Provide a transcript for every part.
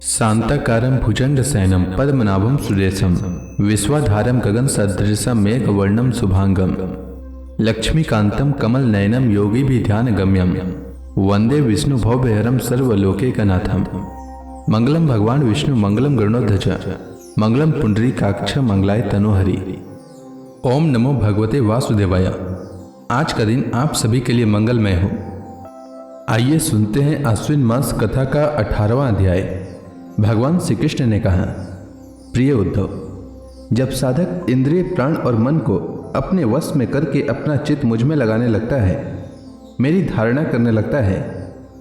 शांताकारं भुजंगशयनं पद्मनाभं सुरेशं विश्वाधारं गगनसदृशं मेघवर्णं शुभांगं लक्ष्मीकान्तं कमलनयनं योगिभिध्यानगम्यं वन्दे विष्णुभवभयहरं सर्वलोकैकनाथं। मंगलम भगवान विष्णु मंगलम गरुड़ध्वज मंगलम पुंडरीकाक्ष मंगलाय तनोहरि। ओम नमो भगवते वासुदेवाय। आज का दिन आप सभी के लिए मंगलमय हो। आइए सुनते हैं आश्विन मास कथा का 18वां अध्याय। भगवान श्री कृष्ण ने कहा, प्रिय उद्धव, जब साधक इंद्रिय प्राण और मन को अपने वश में करके अपना चित्त मुझ में लगाने लगता है, मेरी धारणा करने लगता है,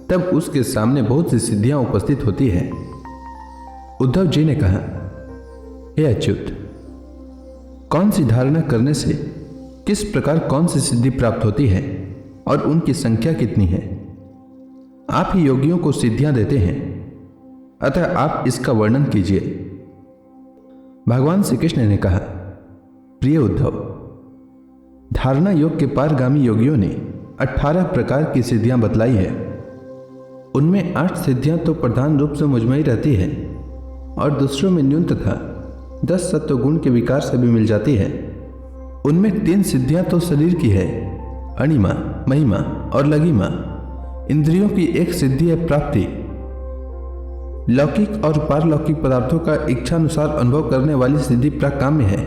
तब उसके सामने बहुत सी सिद्धियां उपस्थित होती है। उद्धव जी ने कहा, हे अच्युत, कौन सी धारणा करने से किस प्रकार कौन सी सिद्धि प्राप्त होती है और उनकी संख्या कितनी है? आप ही योगियों को सिद्धियां देते हैं, अतः आप इसका वर्णन कीजिए। भगवान श्री कृष्ण ने कहा, प्रिय उद्धव, धारणा योग के पारगामी योगियों ने 18 प्रकार की सिद्धियां बतलाई है। उनमें 8 सिद्धियां तो प्रधान रूप से मुझ में ही रहती है और दूसरों में न्यून तथा 10 सत्व गुण के विकार से भी मिल जाती है। उनमें 3 सिद्धियां तो शरीर की है, अणिमा, महिमा और लघिमा। इंद्रियों की एक सिद्धि है प्राप्ति। लौकिक और पारलौकिक पदार्थों का इच्छानुसार अनुभव करने वाली सिद्धि प्राकाम्य है।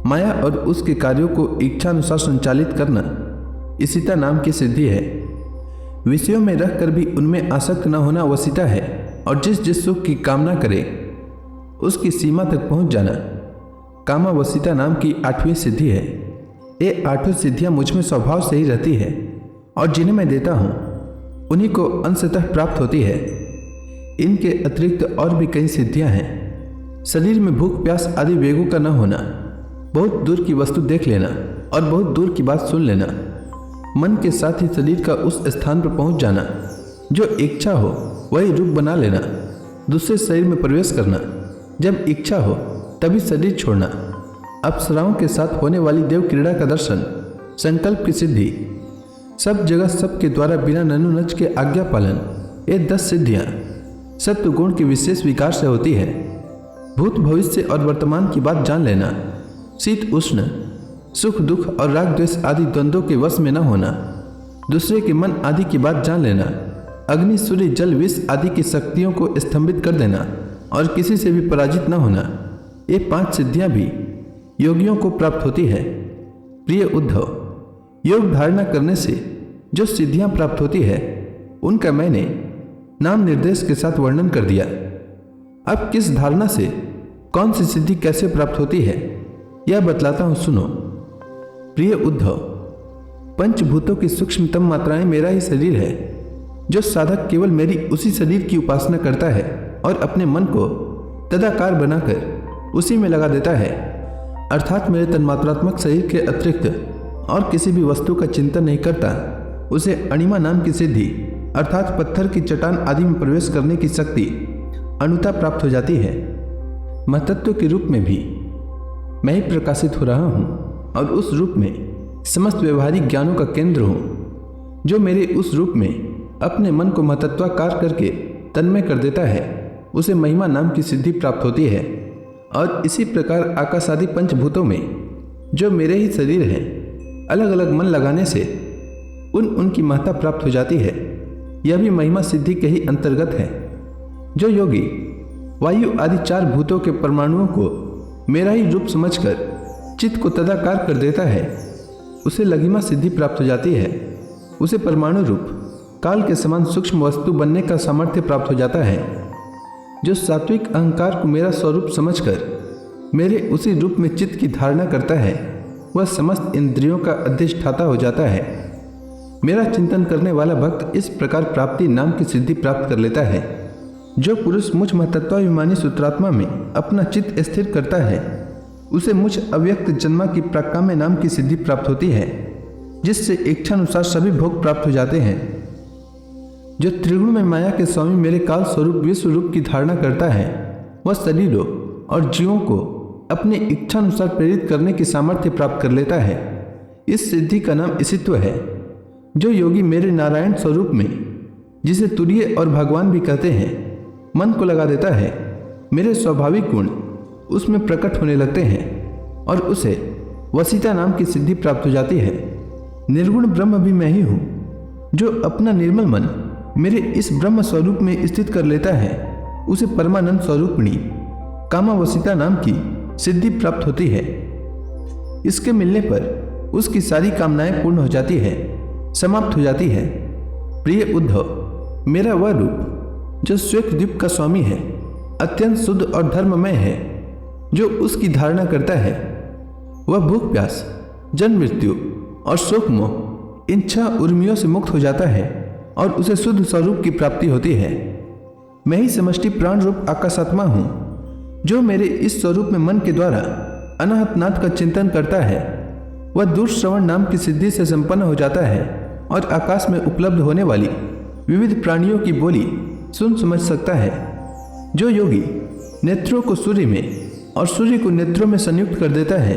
माया और उसके कार्यों को इच्छानुसार संचालित करना इसिता नाम की सिद्धि है। विषयों में रहकर भी उनमें आसक्त न होना वसीता है और जिस जिस सुख की कामना करे उसकी सीमा तक पहुंच जाना कामावसिता नाम की 8वीं सिद्धि है। ये 8 सिद्धियां मुझ में स्वभाव से ही रहती है और जिन्हें मैं देता हूं उन्हीं को अंशतः प्राप्त होती है। इनके अतिरिक्त और भी कई सिद्धियां हैं। शरीर में भूख प्यास आदि वेगों का न होना, बहुत दूर की वस्तु देख लेना और बहुत दूर की बात सुन लेना, मन के साथ ही शरीर का उस स्थान पर पहुंच जाना, जो इच्छा हो वही रूप बना लेना, दूसरे शरीर में प्रवेश करना, जब इच्छा हो तभी शरीर छोड़ना, अप्सराओं के साथ होने वाली देव क्रीड़ा का दर्शन, संकल्प की सिद्धि, सब जगह सबके द्वारा बिना ननुनच के आज्ञा पालन, ये 10 सिद्धियां सत्व गुण के विशेष विकार से होती है। भूत भविष्य और वर्तमान की बात जान लेना, शीत उष्ण, सुख दुख और राग द्वेष आदि द्वंद्वों के वश में न होना, दूसरे के मन आदि की बात जान लेना, अग्नि सूर्य जल विष आदि की शक्तियों को स्तंभित कर देना और किसी से भी पराजित न होना, ये 5 सिद्धियां भी योगियों को प्राप्त होती है। प्रिय उद्धव, योग धारणा करने से जो सिद्धियां प्राप्त होती है उनका मैंने नाम निर्देश के साथ वर्णन कर दिया। अब किस धारणा से कौन सी सिद्धि कैसे प्राप्त होती है यह बतलाता हूं, सुनो। प्रिय उद्धव, पंचभूतों की सूक्ष्मतम मात्राएं मेरा ही शरीर है। जो साधक केवल मेरी उसी शरीर की उपासना करता है और अपने मन को तदाकार बनाकर उसी में लगा देता है, अर्थात मेरे तन्मात्रात्मक शरीर के अतिरिक्त और किसी भी वस्तु का चिंतन नहीं करता, उसे अणिमा नाम की सिद्धि अर्थात पत्थर की चट्टान आदि में प्रवेश करने की शक्ति अणुता प्राप्त हो जाती है। महतत्व के रूप में भी मैं ही प्रकाशित हो रहा हूँ और उस रूप में समस्त व्यवहारिक ज्ञानों का केंद्र हूँ। जो मेरे उस रूप में अपने मन को महतत्वाकार करके तन्मय कर देता है उसे महिमा नाम की सिद्धि प्राप्त होती है। और इसी प्रकार आकाशादि पंचभूतों में जो मेरे ही शरीर है, अलग अलग मन लगाने से उनकी महत्ता प्राप्त हो जाती है। यह भी महिमा सिद्धि के ही अंतर्गत है। जो योगी वायु आदि 4 भूतों के परमाणुओं को मेरा ही रूप समझकर चित्त को तदाकार कर देता है, उसे लघिमा सिद्धि प्राप्त हो जाती है। उसे परमाणु रूप काल के समान सूक्ष्म वस्तु बनने का सामर्थ्य प्राप्त हो जाता है। जो सात्विक अहंकार को मेरा स्वरूप समझकर मेरे उसी रूप में चित्त की धारणा करता है, वह समस्त इंद्रियों का अधिष्ठाता हो जाता है। मेरा चिंतन करने वाला भक्त इस प्रकार प्राप्ति नाम की सिद्धि प्राप्त कर लेता है। जो पुरुष मुझ महतत्वाभिमानी सूत्रात्मा में अपना चित्त स्थिर करता है उसे मुझ अव्यक्त जन्मा की प्राकाम्य नाम की सिद्धि प्राप्त होती है, जिससे इच्छानुसार सभी भोग प्राप्त हो जाते हैं। जो त्रिगुण में माया के स्वामी मेरे काल स्वरूप विश्व रूप की धारणा करता है, वह शरीरों और जीवों को अपने इच्छानुसार प्रेरित करने की सामर्थ्य प्राप्त कर लेता है। इस सिद्धि का नाम इसित्व है। जो योगी मेरे नारायण स्वरूप में, जिसे तुरीय और भगवान भी कहते हैं, मन को लगा देता है, मेरे स्वाभाविक गुण उसमें प्रकट होने लगते हैं और उसे वसीता नाम की सिद्धि प्राप्त हो जाती है। निर्गुण ब्रह्म भी मैं ही हूँ, जो अपना निर्मल मन मेरे इस ब्रह्म स्वरूप में स्थित कर लेता है, उसे परमानंद स्वरूपिणी कामावसिता नाम की सिद्धि प्राप्त होती है। इसके मिलने पर उसकी सारी कामनाएं पूर्ण हो जाती है, समाप्त हो जाती है। प्रिय उद्धव, मेरा वह रूप जो श्वेतद्वीप का स्वामी है, अत्यंत शुद्ध और धर्ममय है, जो उसकी धारणा करता है, वह भूख प्यास, जन्म मृत्यु और शोक मोह इन 6 उर्मियों से मुक्त हो जाता है और उसे शुद्ध स्वरूप की प्राप्ति होती है। मैं ही समष्टि प्राण रूप आकाशात्मा हूँ, जो मेरे इस स्वरूप में मन के द्वारा अनाहतनाथ का चिंतन करता है, वह दूरश्रवण नाम की सिद्धि से संपन्न हो जाता है और आकाश में उपलब्ध होने वाली विविध प्राणियों की बोली सुन समझ सकता है। जो योगी नेत्रों को सूर्य में और सूर्य को नेत्रों में संयुक्त कर देता है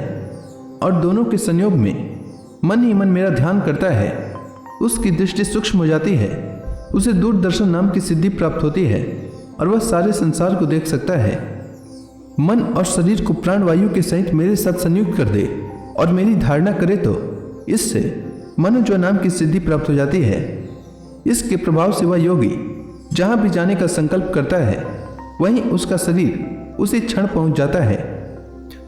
और दोनों के संयोग में मन ही मन मेरा ध्यान करता है, उसकी दृष्टि सूक्ष्म हो जाती है, उसे दूरदर्शन नाम की सिद्धि प्राप्त होती है और वह सारे संसार को देख सकता है। मन और शरीर को प्राणवायु के सहित मेरे साथ संयुक्त कर दे और मेरी धारणा करे तो इससे मनोजव नाम की सिद्धि प्राप्त हो जाती है। इसके प्रभाव से वह योगी जहाँ भी जाने का संकल्प करता है, वहीं उसका शरीर उसी क्षण पहुँच जाता है।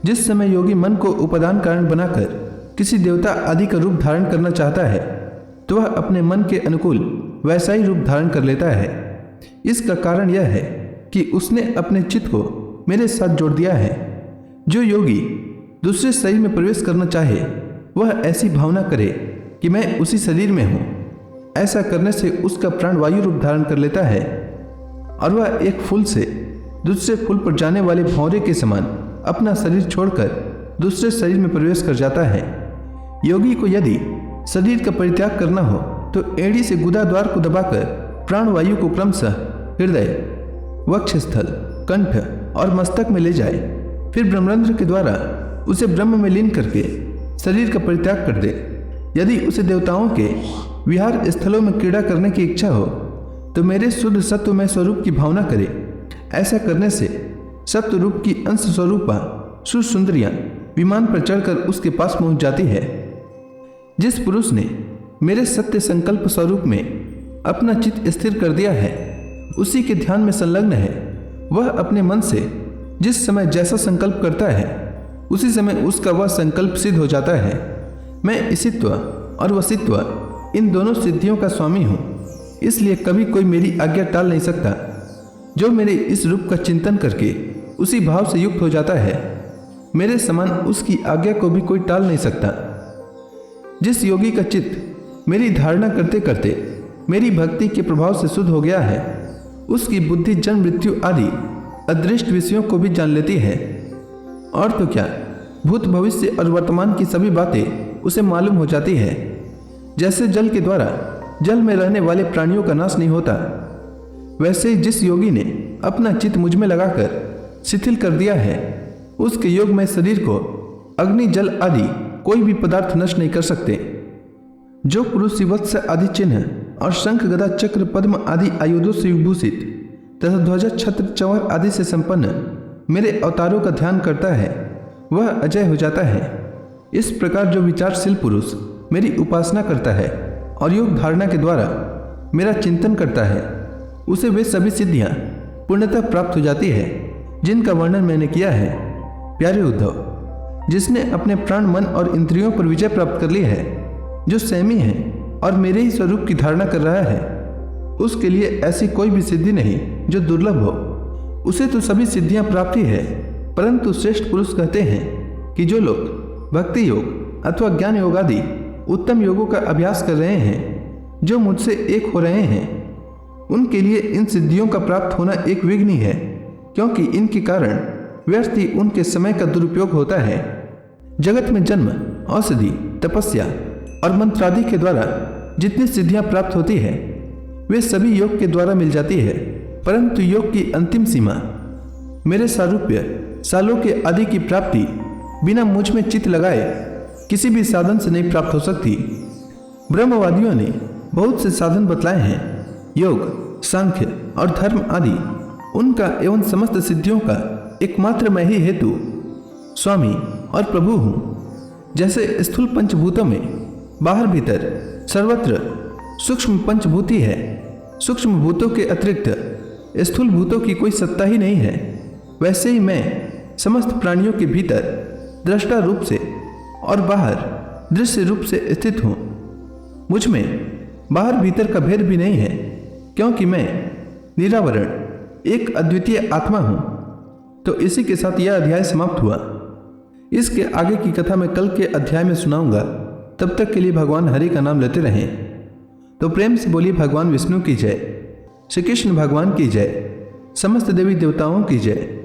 जिस समय योगी मन को उपादान कारण बनाकर किसी देवता आदि का रूप धारण करना चाहता है, तो वह अपने मन के अनुकूल वैसा ही रूप धारण कर लेता है। इसका कारण यह है कि उसने अपने चित्त को मेरे साथ जोड़ दिया है। जो योगी दूसरे शरीर में प्रवेश करना चाहे, वह ऐसी भावना करे कि मैं उसी शरीर में हूँ। ऐसा करने से उसका प्राण वायु रूप धारण कर लेता है और वह एक फूल से दूसरे फूल पर जाने वाले भौरे के समान अपना शरीर छोड़कर दूसरे शरीर में प्रवेश कर जाता है। योगी को यदि शरीर का परित्याग करना हो तो एड़ी से गुदा द्वार को दबाकर प्राण वायु को क्रमशः हृदय, वक्षस्थल, कंठ और मस्तक में ले जाए, फिर ब्रह्मरंध्र के द्वारा उसे ब्रह्म में लीन करके शरीर का परित्याग कर दे। यदि उसे देवताओं के विहार स्थलों में क्रीड़ा करने की इच्छा हो तो मेरे शुद्ध सत्वमय स्वरूप की भावना करे। ऐसा करने से सत्व रूप की अंश स्वरूपा सुसुंदरियां विमान पर चढ़कर उसके पास पहुंच जाती है। जिस पुरुष ने मेरे सत्य संकल्प स्वरूप में अपना चित्त स्थिर कर दिया है, उसी के ध्यान में संलग्न है। वह अपने मन से जिस समय जैसा संकल्प करता है, उसी समय उसका वह संकल्प सिद्ध हो जाता है। मैं इसित्व और वसित्व इन दोनों सिद्धियों का स्वामी हूँ, इसलिए कभी कोई मेरी आज्ञा टाल नहीं सकता। जो मेरे इस रूप का चिंतन करके उसी भाव से युक्त हो जाता है, मेरे समान उसकी आज्ञा को भी कोई टाल नहीं सकता। जिस योगी का चित्त मेरी धारणा करते करते मेरी भक्ति के प्रभाव से शुद्ध हो गया है, उसकी बुद्धि जन्म मृत्यु आदि अदृष्ट विषयों को भी जान लेती है। और तो क्या, भूत भविष्य और वर्तमान की सभी बातें उसे मालूम हो जाती है। जैसे जल के द्वारा जल में रहने वाले प्राणियों का नाश नहीं होता, वैसे ही जिस योगी ने अपना चित्त मुझ में लगाकर शिथिल कर दिया है, उसके योग में शरीर को अग्नि जल आदि कोई भी पदार्थ नष्ट नहीं कर सकते। जो पुरुष शिवत्स आदि चिन्ह और शंख गदा चक्र पद्म आदि आयुधों से विभूषित तथा ध्वजा छत्र चंवर आदि से संपन्न मेरे अवतारों का ध्यान करता है, वह अजय हो जाता है। इस प्रकार जो विचारशील पुरुष मेरी उपासना करता है और योग धारणा के द्वारा मेरा चिंतन करता है, उसे वे सभी सिद्धियां पूर्णतः प्राप्त हो जाती है जिनका वर्णन मैंने किया है। प्यारे उद्धव, जिसने अपने प्राण मन और इंद्रियों पर विजय प्राप्त कर ली है, जो संयमी है और मेरे ही स्वरूप की धारणा कर रहा है, उसके लिए ऐसी कोई भी सिद्धि नहीं जो दुर्लभ हो। उसे तो सभी सिद्धियां प्राप्त ही है, परंतु श्रेष्ठ पुरुष कहते हैं कि जो लोग भक्ति योग अथवा ज्ञान योग आदि उत्तम योगों का अभ्यास कर रहे हैं, जो मुझसे एक हो रहे हैं, उनके लिए इन सिद्धियों का प्राप्त होना एक विघ्न ही है, क्योंकि इनके कारण व्यर्थ ही उनके समय का दुरुपयोग होता है। जगत में जन्म, औषधि, तपस्या और मंत्रादि के द्वारा जितनी सिद्धियां प्राप्त होती है, वे सभी योग के द्वारा मिल जाती है, परंतु योग की अंतिम सीमा मेरे सारूप्य सालों के आदि की प्राप्ति बिना मुझ में चित्त लगाए किसी भी साधन से नहीं प्राप्त हो सकती। ब्रह्मवादियों ने बहुत से साधन बतलाए हैं, योग, सांख्य और धर्म आदि। उनका एवं समस्त सिद्धियों का एकमात्र मैं ही हेतु, स्वामी और प्रभु हूँ। जैसे स्थूल पंचभूतों में बाहर भीतर सर्वत्र सूक्ष्म पंचभूति है, सूक्ष्म भूतों के अतिरिक्त स्थूल भूतों की कोई सत्ता ही नहीं है, वैसे ही मैं समस्त प्राणियों के भीतर दृष्टा रूप से और बाहर दृश्य रूप से स्थित हूँ। मुझ में बाहर भीतर का भेद भी नहीं है, क्योंकि मैं निरावरण एक अद्वितीय आत्मा हूँ। तो इसी के साथ यह अध्याय समाप्त हुआ। इसके आगे की कथा मैं कल के अध्याय में सुनाऊंगा। तब तक के लिए भगवान हरि का नाम लेते रहें। तो प्रेम से बोलिए भगवान विष्णु की जय, श्री कृष्ण भगवान की जय, समस्त देवी देवताओं की जय।